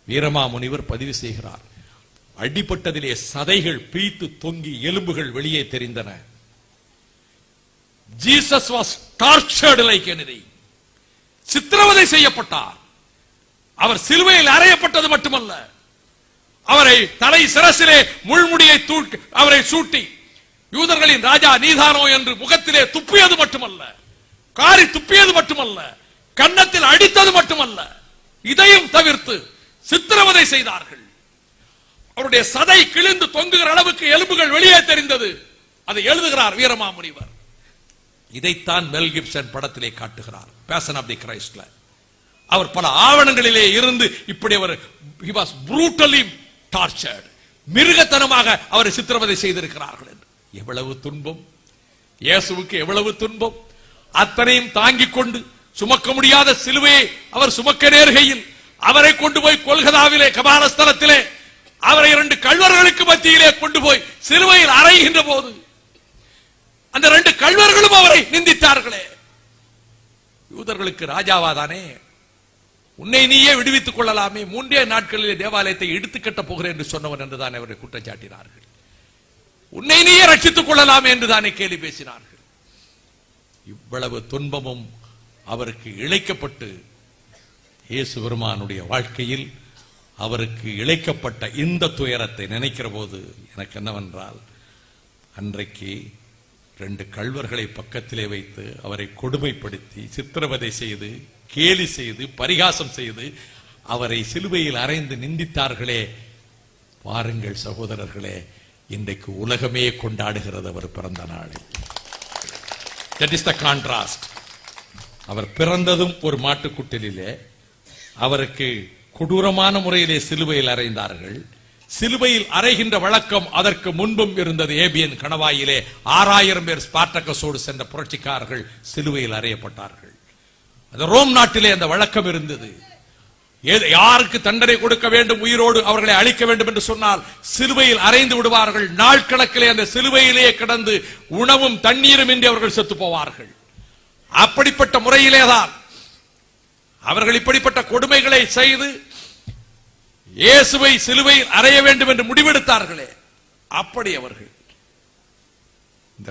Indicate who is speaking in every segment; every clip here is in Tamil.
Speaker 1: வீரமாமுனிவர் பதிவு செய்கிறார். அடிபட்டதிலே சதைகள் பீத்து தொங்கி எலும்புகள் வெளியே தெரிந்தன. Jesus was tortured like anything. சித்திரவதை செய்யப்பட்டார். அவர் சிலுவையில் அறையப்பட்டது மட்டுமல்ல, அவரை தலை சிரசிலே முள்முடியை அவரை சூட்டி யூதர்களின் ராஜா நீதானோ என்று முகத்திலே துப்பியது மட்டுமல்ல, காரி துப்பியது மட்டுமல்ல, கன்னத்தில் அடித்தது மட்டுமல்ல, இதையும் தவிர்த்து சித்திரவதை செய்தார்கள். அவருடைய சதை கிழிந்து தொங்குகிற அளவுக்கு எலும்புகள் வெளியே தெரிந்தது. அதை எழுதுகிறார் வீரமாமுனிவர். இதைத்தான் மெல் கிப்சன் படத்திலே காட்டுகிறார், பேஷன் ஆஃப் தி கிரைஸ்ட்ல. அவர் பல ஆவணங்களிலே இருந்து இப்படி அவர் he was brutally tortured, மிருகத்தனமாக அவரை சித்திரவதை செய்திருக்கிறார்கள். எவ்வளவு துன்பம், இயேசுவுக்கு எவ்வளவு துன்பம்! அத்தனையும் தாங்கிக் கொண்டு சுமக்க முடியாத சிலுவையை அவர் சுமக்க நேர்கையில் அவரை கொண்டு போய் கொல்கதாவிலே கபாலஸ்தலத்திலே அவரை 2 கள்வர்களுக்கு மத்தியிலே கொண்டு போய் சிலுவையில் அறைகின்ற போது அந்த 2 கள்வர்களும் அவரை நிந்தித்தார்களே. யூதர்களுக்கு ராஜாவாதானே, உன்னை நீயே விடுவித்துக் கொள்ளலாமே, 3 நாட்களிலே தேவாலயத்தை இடித்து கட்ட போகிறேன் என்று சொன்னவன் என்றுதான் அவரை குற்றம் சாட்டினார்கள். உன்னை நீயே ரட்சித்துக் கொள்ளலாமே என்றுதானே கேலி பேசினார்கள். இவ்வளவு துன்பமும் அவருக்கு இழைக்கப்பட்டு இயேசு பெருமானுடைய வாழ்க்கையில் அவருக்கு இழைக்கப்பட்ட இந்த துயரத்தை நினைக்கிற போது எனக்கு என்னவென்றால், அன்றைக்கு 2 கள்வர்களை பக்கத்திலே வைத்து அவரை கொடுமைப்படுத்தி சித்திரவதை செய்து கேலி செய்து பரிகாசம் செய்து அவரை சிலுவையில் அறைந்து நிந்தித்தார்களே. பாருங்கள் சகோதரர்களே, இன்றைக்கு உலகமே கொண்டாடுகிறது அவர் பிறந்த நாளை. That is the contrast. அவர் பிறந்ததும் ஒரு மாட்டுக்குட்டிலே, அவருக்கு கொடூரமான முறையிலே சிலுவையில் அறைந்தார்கள். சிலுவையில் அறைகின்ற வழக்கம் அதற்கு முன்பும் இருந்தது. ஏபியன் கணவாயிலே 6000 பேர் ஸ்பார்டகஸோடு சென்ற புரட்சிக்காரர்கள் சிலுவையில் அறையப்பட்டார்கள். அது ரோம் நாட்டிலே அந்த வழக்கம் இருந்தது. யாருக்கு தண்டனை கொடுக்க வேண்டும், உயிரோடு அவர்களை அழிக்க வேண்டும் என்று சொன்னால் சிலுவையில் அறைந்து விடுவார்கள். நாள் கணக்கிலே அந்த சிலுவையிலே கிடந்து உணவும் தண்ணீரும் இன்றி அவர்கள் செத்து போவார்கள். அப்படிப்பட்ட முறையிலேதான் அவர்கள் இப்படிப்பட்ட கொடுமைகளை செய்து இயேசுவை சிலுவையில் அறைய வேண்டும் என்று முடிவெடுத்தார்களே, அப்படி அவர்கள் இந்த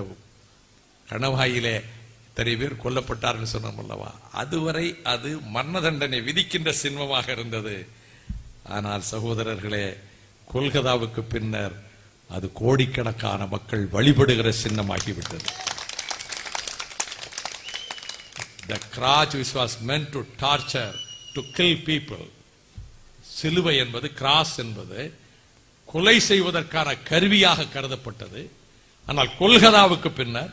Speaker 1: கணவாயிலே இத்தனை பேர் கொல்லப்பட்டார்கள் சொன்னோம் அல்லவா, அதுவரை அது மரண தண்டனை விதிக்கின்ற சின்மமாக இருந்தது. ஆனால் சகோதரர்களே, கொல்கதாவுக்கு பின்னர் அது கோடிக்கணக்கான மக்கள் வழிபடுகிற சின்னமாகிவிட்டது. The cross which was meant to torture, to kill people. சிலுவை என்பது, கிராஸ் என்பது கொலை செய்வதற்கான கருவியாக கருதப்பட்டது. ஆனால் கொல்கதாவுக்கு பின்னர்,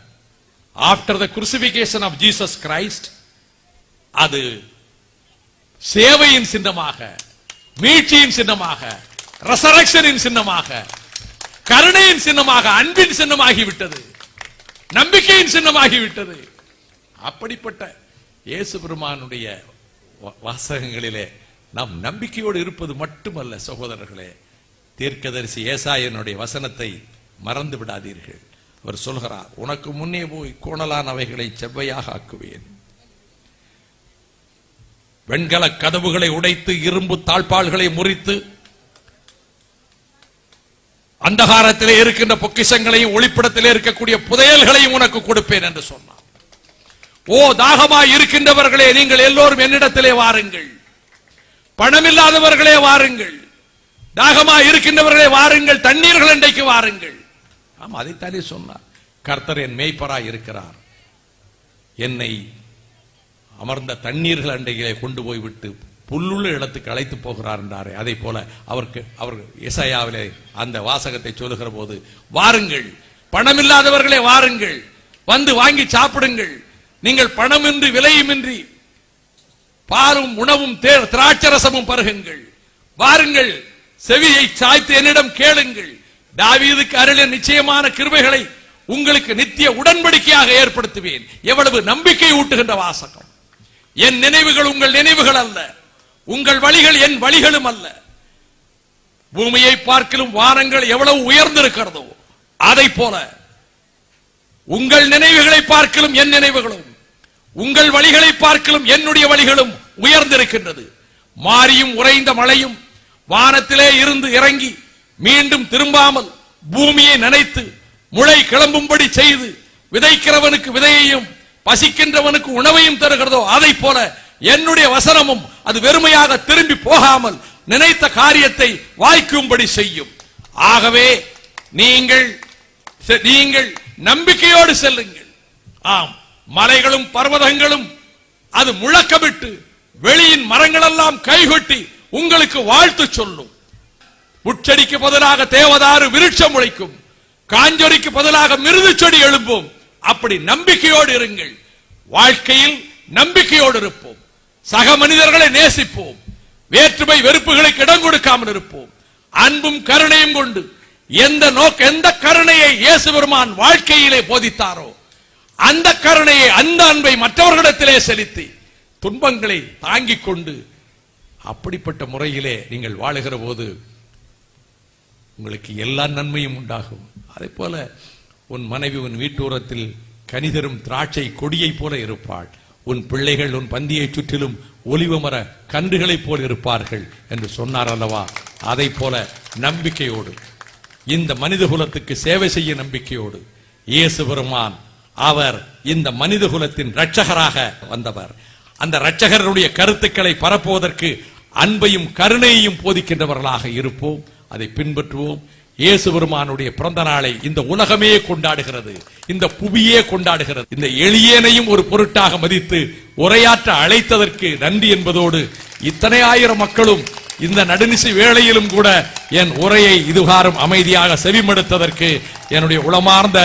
Speaker 1: after the crucifixion of Jesus Christ, அது சேவையின் சின்னமாக, மீட்சியின் சின்னமாக, ரெசரக்ஷனின் சின்னமாக, கருணையின் சின்னமாக, அன்பின் சின்னமாகிவிட்டது, நம்பிக்கையின் சின்னமாகிவிட்டது. அப்படிப்பட்ட இயேசு பெருமானுடைய வாசகங்களிலே நாம் நம்பிக்கையோடு இருப்பது மட்டுமல்ல சகோதரர்களே, தீர்க்கதரிசி ஏசாயனுடைய வசனத்தை மறந்து விடாதீர்கள். அவர் சொல்கிறார், உனக்கு முன்னே போய் கோணலானவைகளை செவ்வையாக ஆக்குவேன், வெண்கல கதவுகளை உடைத்து இரும்பு தாழ்பாள்களை முறித்து அந்தகாரத்திலே இருக்கின்ற பொக்கிஷங்களையும் ஒளிப்படத்திலே இருக்கக்கூடிய புதையல்களையும் உனக்கு கொடுப்பேன் என்று சொன்னார். ஓ தாகமாய் இருக்கின்றவர்களே, நீங்கள் எல்லோரும் என்னிடத்திலே வாருங்கள். பணமில்லாதவர்களே வாருங்கள், தாகமாய் இருக்கின்றவர்களே வாருங்கள், தண்ணீர்கள் அண்டைக்கு வாருங்கள். ஆமா, அதைத்தானே சொன்னார். கர்த்தர் என் மேய்ப்பராய் இருக்கிறார், என்னை அமர்ந்த தண்ணீர்கள் அண்டைகளை கொண்டு போய் விட்டு புல்லுள்ள இடத்துக்கு அழைத்து போகிறார் என்றாரே, அதை போல அவர் எசாயாவிலே அந்த வாசகத்தை சொல்லுகிற போது, வாருங்கள் பணமில்லாதவர்களே வாருங்கள், வந்து வாங்கி சாப்பிடுங்கள், நீங்கள் பணமின்றி விலையுமின்றி பாலும் உணவும் திராட்சரசமும் பருகுங்கள், வாருங்கள் செவியை சாய்த்து என்னிடம் கேளுங்கள், தாவீதுக்கு அருளிய நிச்சயமான கிருபைகளை உங்களுக்கு நித்திய உடன்படிக்கையாக ஏற்படுத்துவேன். எவ்வளவு நம்பிக்கை ஊட்டுகின்ற வாசகம்! என் நினைவுகள் உங்கள் நினைவுகள் அல்ல, உங்கள் வழிகள் என் வழிகளும் அல்ல. பூமியை பார்க்கிலும் வானங்கள் எவ்வளவு உயர்ந்திருக்கிறதோ அதை போல உங்கள் நினைவுகளை பார்க்கிலும் என் நினைவுகளும், உங்கள் வழிகளை பார்க்கிலும் என்னுடைய வழிகளும் உயர்ந்திருக்கின்றது. மாரியும் உறைந்த மழையும் வானத்திலே இருந்து இறங்கி மீண்டும் திரும்பாமல் பூமியை நனைத்து முளை கிளம்பும்படி செய்து விதைக்கிறவனுக்கு விதையையும் பசிக்கின்றவனுக்கு உணவையும் தருகிறதோ அதை போல என்னுடைய வசனமும் அது வெறுமையாக திரும்பி போகாமல் நினைத்த காரியத்தை வாய்க்கும்படி செய்யும். ஆகவே நீங்கள் நம்பிக்கையோடு செல்லுங்கள். ஆம், மலைகளும் பர்வதங்களும் அது முழக்கமிட்டு வெளியின் மரங்கள் எல்லாம் கைகொட்டி உங்களுக்கு வாழ்த்து சொல்லும். முச்சடிக்கு பதிலாக தேவதாரு விருட்சம் முளைக்கும், காஞ்சொரிக்கு பதிலாக மிருது செடி எழும்பும். அப்படி நம்பிக்கையோடு இருங்கள். வாழ்க்கையில் நம்பிக்கையோடு இருப்போம். சக மனிதர்களை நேசிப்போம். வேற்றுமை வெறுப்புகளுக்கு இடம் கொடுக்காமல் இருப்போம். அன்பும் கருணையும் கொண்டு எந்த கருணையை இயேசு பெருமான் வாழ்க்கையிலே போதித்தாரோ அந்த கருணையை, அந்த அன்பை மற்றவர்களிடத்திலே செலுத்தி துன்பங்களை தாங்கிக் கொண்டு அப்படிப்பட்ட முறையிலே நீங்கள் வாழுகிற போது உங்களுக்கு எல்லா நன்மையும் உண்டாகும். அதே போல உன் மனைவி உன் வீட்டோரத்தில் கனிதரும் திராட்சை கொடியை போல இருப்பாள். உன் பிள்ளைகள் உன் பந்தியை சுற்றிலும் ஒலிவ மர கன்றுகளைப் போல் இருப்பார்கள் என்று சொன்னார் அல்லவா? அதை போல நம்பிக்கையோடு இந்த மனித குலத்துக்கு சேவை செய்ய நம்பிக்கையோடு இயேசு பெருமான் அவர் இந்த மனித குலத்தின் இரட்சகராக வந்தவர். அந்த இரட்சகருடைய கருத்துக்களை பரப்புவதற்கு அன்பையும் கருணையையும் போதிக்கின்றவர்களாக இருப்போம். அதை பின்பற்றுவோம். இயேசு பெருமானுடைய பிறந்த நாளை இந்த உலகமே கொண்டாடுகிறது, இந்த புவியே கொண்டாடுகிறது. இந்த எளியனையும் ஒரு பொருட்டாக மதித்து உரையாற்ற அழைத்ததற்கு நன்றி என்பதோடு இத்தனை ஆயிரம் மக்களும் இந்த நடுநிசி வேளையிலும் கூட என் உரையை இதுகாரும் அமைதியாக செவிமடுத்ததற்கு என்னுடைய உளமார்ந்த